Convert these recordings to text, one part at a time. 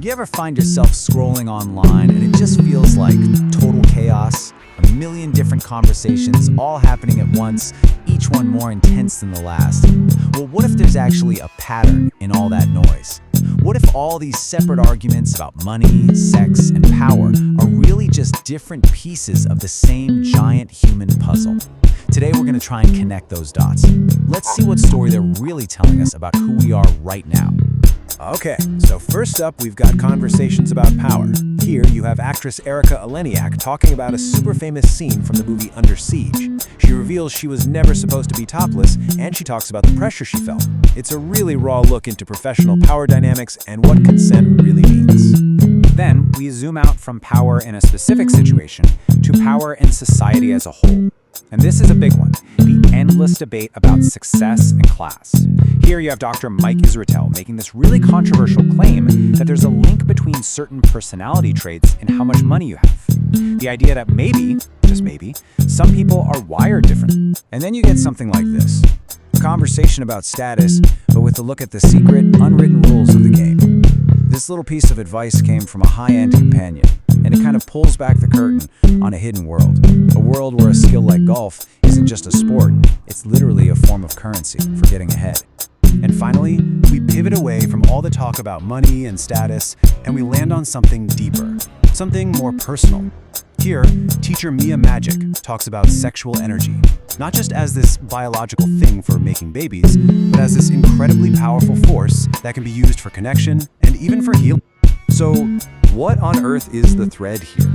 You ever find yourself scrolling online and it just feels like total chaos? A million different conversations all happening at once, each one more intense than the last. Well, what if there's actually a pattern in all that noise? What if all these separate arguments about money, sex, and power are really just different pieces of the same giant human puzzle? Today we're going to try and connect those dots. Let's see what story they're really telling us about who we are right now. Okay, so first up, we've got conversations about power. Here, you have actress Erokhane talking about a super famous scene from the movie Under Siege. She reveals she was never supposed to be topless, and she talks about the pressure she felt. It's a really raw look into professional power dynamics and what consent really means. Then, we zoom out from power in a specific situation to power in society as a whole. And this is a big one, the endless debate about success and class. Here you have Dr. Mike Israetel making this really controversial claim that there's a link between certain personality traits and how much money you have. The idea that maybe, just maybe, some people are wired different. And then you get something like this. A conversation about status, but with a look at the secret, unwritten rules of the game. This little piece of advice came from a high-end companion, and it kind of pulls back the curtain on a hidden world. A world where a skill like golf isn't just a sport, it's literally a form of currency for getting ahead. And finally, we pivot away from all the talk about money and status, and we land on something deeper, something more personal. Here, teacher Mia Magic talks about sexual energy, not just as this biological thing for making babies, but as this incredibly powerful force that can be used for connection and even for healing. So, what on earth is the thread here?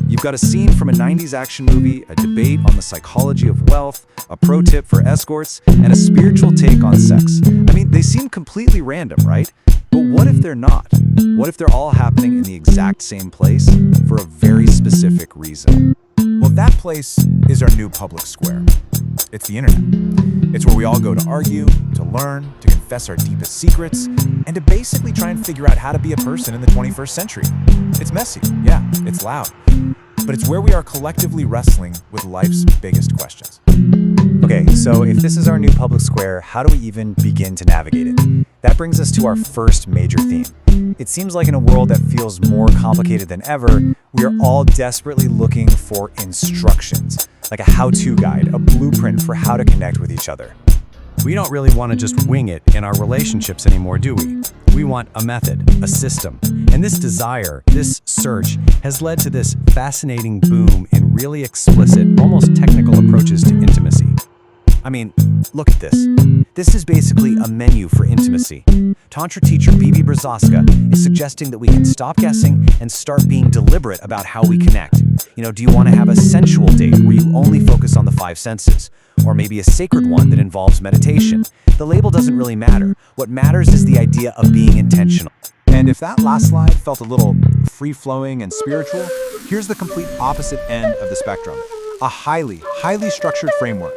You've got a scene from a 90s action movie, a debate on the psychology of wealth, a pro tip for escorts, and a spiritual take on sex. I mean, they seem completely random, right? But what if they're not? What if they're all happening in the exact same place for a very specific reason? Well, that place is our new public square. It's the internet. It's where we all go to argue, to learn, to confess our deepest secrets, and to basically try and figure out how to be a person in the 21st century. It's messy, yeah, it's loud, but it's where we are collectively wrestling with life's biggest questions. Okay, so if this is our new public square, how do we even begin to navigate it? That brings us to our first major theme. It seems like in a world that feels more complicated than ever, we are all desperately looking for instructions, like a how-to guide, a blueprint for how to connect with each other. We don't really want to just wing it in our relationships anymore, do we? We want a method, a system. And this desire, this search, has led to this fascinating boom in really explicit, almost technical approaches to intimacy. I mean, look at this. This is basically a menu for intimacy. Tantra teacher Bibi Brzaska is suggesting that we can stop guessing and start being deliberate about how we connect. Do you want to have a sensual date where you only focus on the five senses? Or maybe a sacred one that involves meditation? The label doesn't really matter. What matters is the idea of being intentional. And if that last slide felt a little free-flowing and spiritual, here's the complete opposite end of the spectrum. A highly structured framework.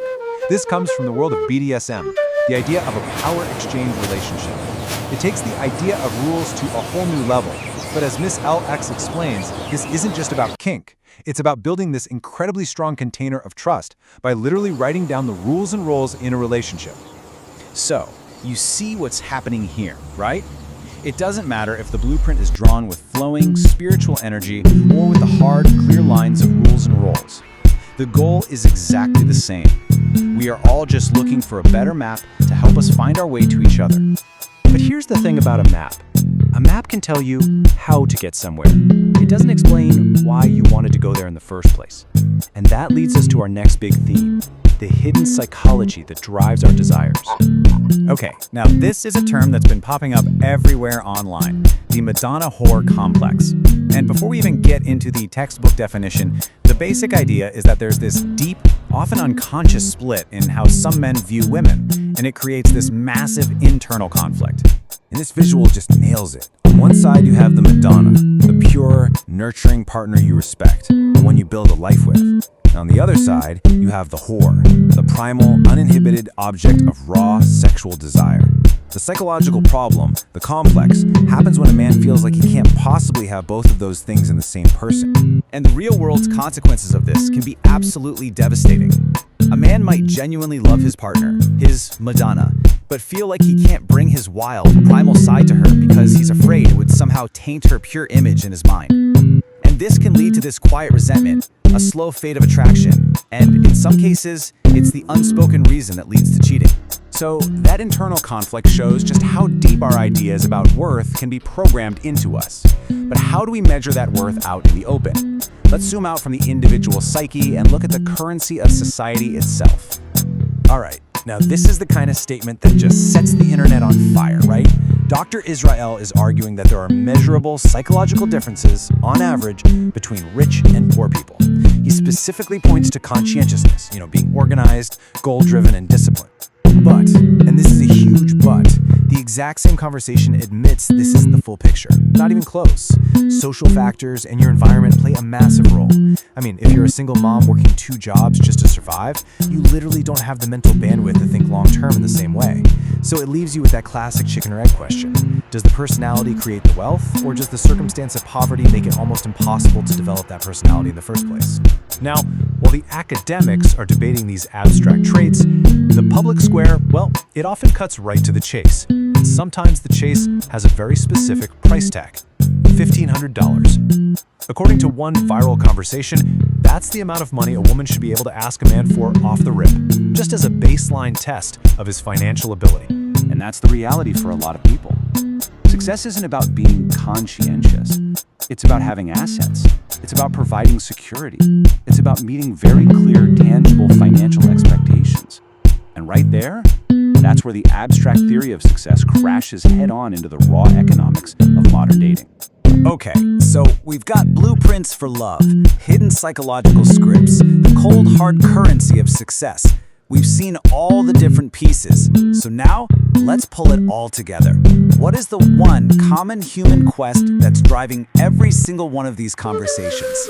This comes from the world of BDSM, the idea of a power exchange relationship. It takes the idea of rules to a whole new level. But as Miss LX explains, this isn't just about kink. It's about building this incredibly strong container of trust by literally writing down the rules and roles in a relationship. So, you see what's happening here, right? It doesn't matter if the blueprint is drawn with flowing, spiritual energy or with the hard, clear lines of rules and roles. The goal is exactly the same. We are all just looking for a better map to help us find our way to each other. But here's the thing about a map. A map can tell you how to get somewhere. It doesn't explain why you wanted to go there in the first place. And that leads us to our next big theme, the hidden psychology that drives our desires. Okay, now this is a term that's been popping up everywhere online, the Madonna whore complex. And before we even get into the textbook definition, the basic idea is that there's this deep, often unconscious split in how some men view women, and it creates this massive internal conflict. And this visual just nails it. On one side, you have the Madonna, the pure, nurturing partner you respect, the one you build a life with. And on the other side, you have the whore, the primal, uninhibited object of raw sexual desire. The psychological problem, the complex, happens when a man feels like he can't possibly have both of those things in the same person. And the real world's consequences of this can be absolutely devastating. A man might genuinely love his partner, his Madonna, but feel like he can't bring his wild, primal side to her because he's afraid it would somehow taint her pure image in his mind. And this can lead to this quiet resentment, a slow fade of attraction, and in some cases, it's the unspoken reason that leads to cheating. So that internal conflict shows just how deep our ideas about worth can be programmed into us. But how do we measure that worth out in the open? Let's zoom out from the individual psyche and look at the currency of society itself. All right, now this is the kind of statement that just sets the internet on fire, right? Dr. Israel is arguing that there are measurable psychological differences, on average, between rich and poor people. He specifically points to conscientiousness, being organized, goal-driven, and disciplined. But, and this is a huge but, the exact same conversation admits this isn't the full picture. Not even close. Social factors and your environment play a massive role. I mean, if you're a single mom working 2 jobs just to survive, you literally don't have the mental bandwidth to think long-term in the same way. So it leaves you with that classic chicken or egg question. Does the personality create the wealth, or does the circumstance of poverty make it almost impossible to develop that personality in the first place? Now, while the academics are debating these abstract traits, the public square, well, it often cuts right to the chase. And sometimes the chase has a very specific price tag: $1,500. According to one viral conversation, that's the amount of money a woman should be able to ask a man for off the rip, just as a baseline test of his financial ability. And that's the reality for a lot of people. Success isn't about being conscientious. It's about having assets. It's about providing security. It's about meeting very clear, tangible financial expectations. And right there, that's where the abstract theory of success crashes head-on into the raw economics of modern dating. Okay, so we've got blueprints for love, hidden psychological scripts, the cold hard currency of success. We've seen all the different pieces, so now let's pull it all together. What is the one common human quest that's driving every single one of these conversations?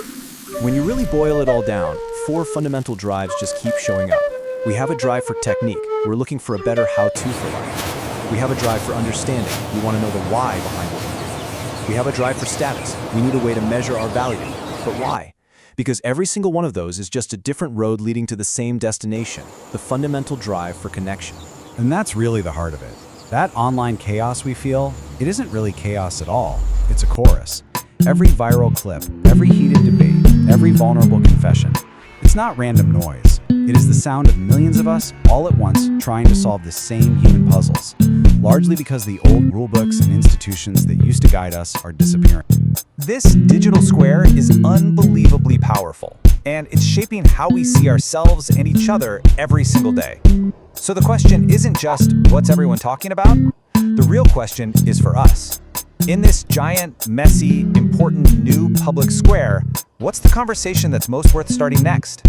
When you really boil it all down, 4 fundamental drives just keep showing up. We have a drive for technique. We're looking for a better how-to for life. We have a drive for understanding. We want to know the why behind what we do. We have a drive for status. We need a way to measure our value. But why? Because every single one of those is just a different road leading to the same destination, the fundamental drive for connection. And that's really the heart of it. That online chaos we feel, it isn't really chaos at all. It's a chorus. Every viral clip, every heated debate, every vulnerable confession. It's not random noise. It is the sound of millions of us all at once trying to solve the same human puzzles, largely because the old rulebooks and institutions that used to guide us are disappearing. This digital square is unbelievably powerful, and it's shaping how we see ourselves and each other every single day. So the question isn't just, what's everyone talking about? The real question is for us. In this giant, messy, important new public square, what's the conversation that's most worth starting next?